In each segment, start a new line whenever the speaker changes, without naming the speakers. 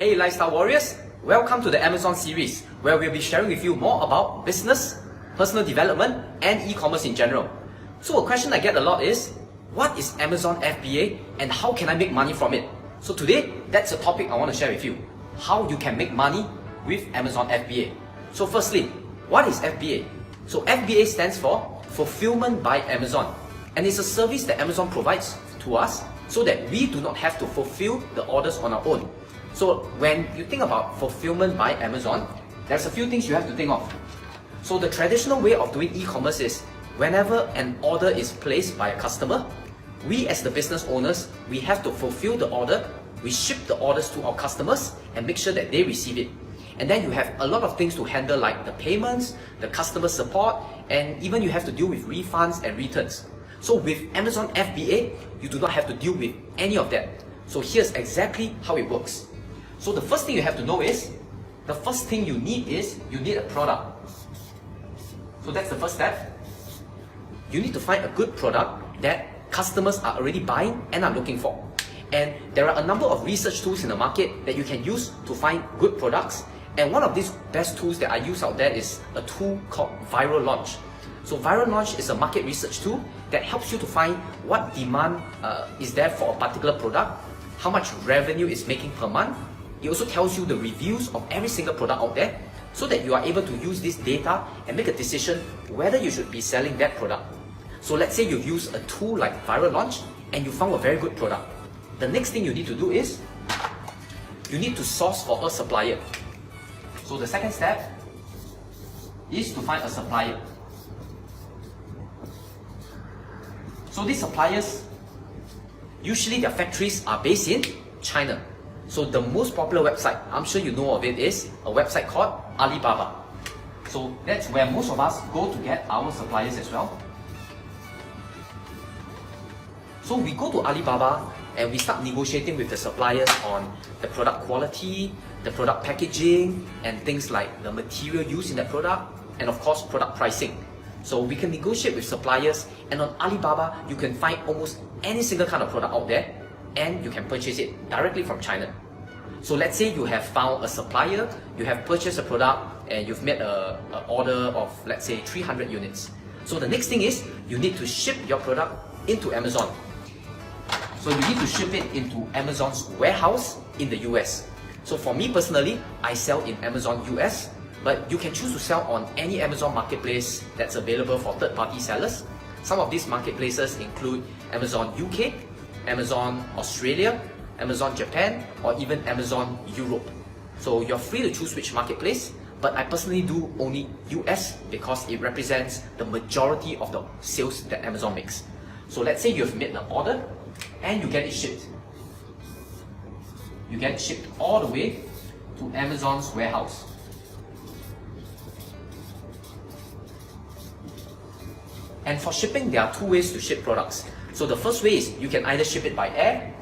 Hey Lifestyle Warriors, welcome to the Amazon series where we'll be sharing with you more about business, personal development and e-commerce in general. So a question I get a lot is, what is Amazon FBA and how can I make money from it? So today, that's a topic I want to share with you. How you can make money with Amazon FBA. So firstly, what is FBA? So FBA stands for Fulfillment by Amazon, and it's a service that Amazon provides to us so that we do not have to fulfill the orders on our own. So when you think about fulfillment by Amazon, there's a few things you have to think of. So the traditional way of doing e-commerce is whenever an order is placed by a customer, we as the business owners, we have to fulfill the order, we ship the orders to our customers and make sure that they receive it. And then you have a lot of things to handle like the payments, the customer support, and even you have to deal with refunds and returns. So with Amazon FBA, you do not have to deal with any of that. So here's exactly how it works. So the first thing you have to know is, the first thing you need is, you need a product. So that's the first step. You need to find a good product that customers are already buying and are looking for. And there are a number of research tools in the market that you can use to find good products. And one of these best tools that I use out there is a tool called Viral Launch. So Viral Launch is a market research tool that helps you to find what demand is there for a particular product, how much revenue it's making per month. It also tells you the reviews of every single product out there so that you are able to use this data and make a decision whether you should be selling that product. So let's say you use a tool like Viral Launch and you found a very good product. The next thing you need to do is, you need to source for a supplier. So the second step is to find a supplier. So these suppliers, usually their factories are based in China. So the most popular website, I'm sure you know of it, is a website called Alibaba. So that's where most of us go to get our suppliers as well. So we go to Alibaba and we start negotiating with the suppliers on the product quality, the product packaging, and things like the material used in that product, and of course product pricing. So we can negotiate with suppliers, and on Alibaba you can find almost any single kind of product out there and you can purchase it directly from China. So let's say you have found a supplier, you have purchased a product and you've made an order of, let's say, 300 units. So the next thing is, you need to ship your product into Amazon. So you need to ship it into Amazon's warehouse in the US. So for me personally, I sell in Amazon US, but you can choose to sell on any Amazon marketplace that's available for third-party sellers. Some of these marketplaces include Amazon UK, Amazon Australia, Amazon Japan, or even Amazon Europe. So you're free to choose which marketplace, but I personally do only US because it represents the majority of the sales that Amazon makes. So let's say you've made the order and you get it shipped. You get it shipped all the way to Amazon's warehouse. And for shipping, there are two ways to ship products. So the first way is, you can either ship it by air.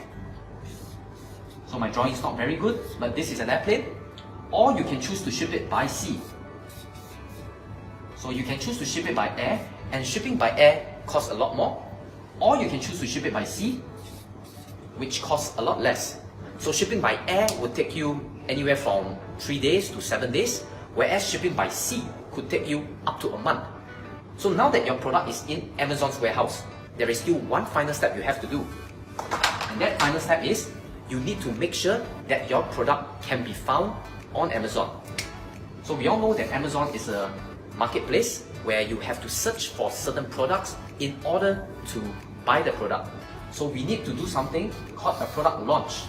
So my drawing is not very good, but this is an airplane. Or you can choose to ship it by sea. So you can choose to ship it by air, and shipping by air costs a lot more. Or you can choose to ship it by sea, which costs a lot less. So shipping by air would take you anywhere from 3 days to 7 days, whereas shipping by sea could take you up to a month. So now that your product is in Amazon's warehouse, there is still one final step you have to do. And that final step is, you need to make sure that your product can be found on Amazon. So we all know that Amazon is a marketplace where you have to search for certain products in order to buy the product. So we need to do something called a product launch.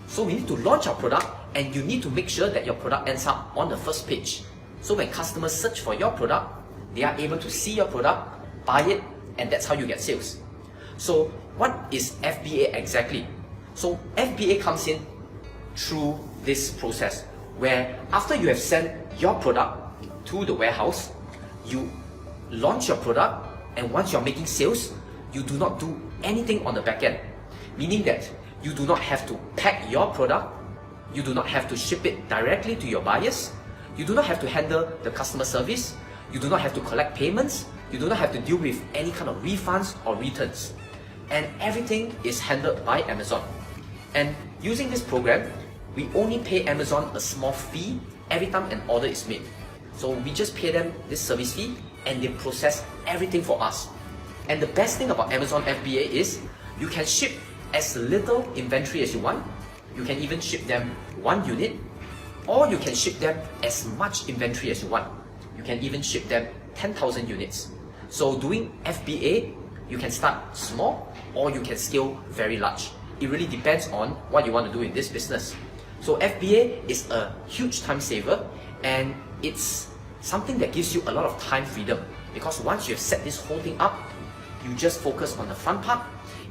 So we need to launch our product, and you need to make sure that your product ends up on the first page. So when customers search for your product, they are able to see your product, buy it, and that's how you get sales. So what is FBA exactly? So FBA comes in through this process where after you have sent your product to the warehouse, you launch your product, and once you're making sales, you do not do anything on the back end. Meaning that you do not have to pack your product, you do not have to ship it directly to your buyers, you do not have to handle the customer service, you do not have to collect payments, you do not have to deal with any kind of refunds or returns. And everything is handled by Amazon. And using this program, we only pay Amazon a small fee every time an order is made. So we just pay them this service fee and they process everything for us. And the best thing about Amazon FBA is you can ship as little inventory as you want. You can even ship them 1 unit, or you can ship them as much inventory as you want. You can even ship them 10,000 units. So doing FBA, you can start small or you can scale very large. It really depends on what you want to do in this business. So FBA is a huge time saver, and it's something that gives you a lot of time freedom, because once you've set this whole thing up, you just focus on the fun part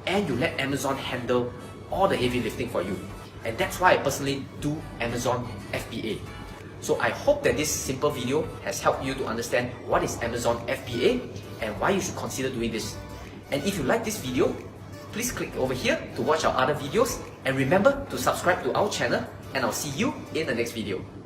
and you let Amazon handle all the heavy lifting for you. And that's why I personally do Amazon FBA. So I hope that this simple video has helped you to understand what is Amazon FBA and why you should consider doing this. And if you like this video, please click over here to watch our other videos, and remember to subscribe to our channel, and I'll see you in the next video.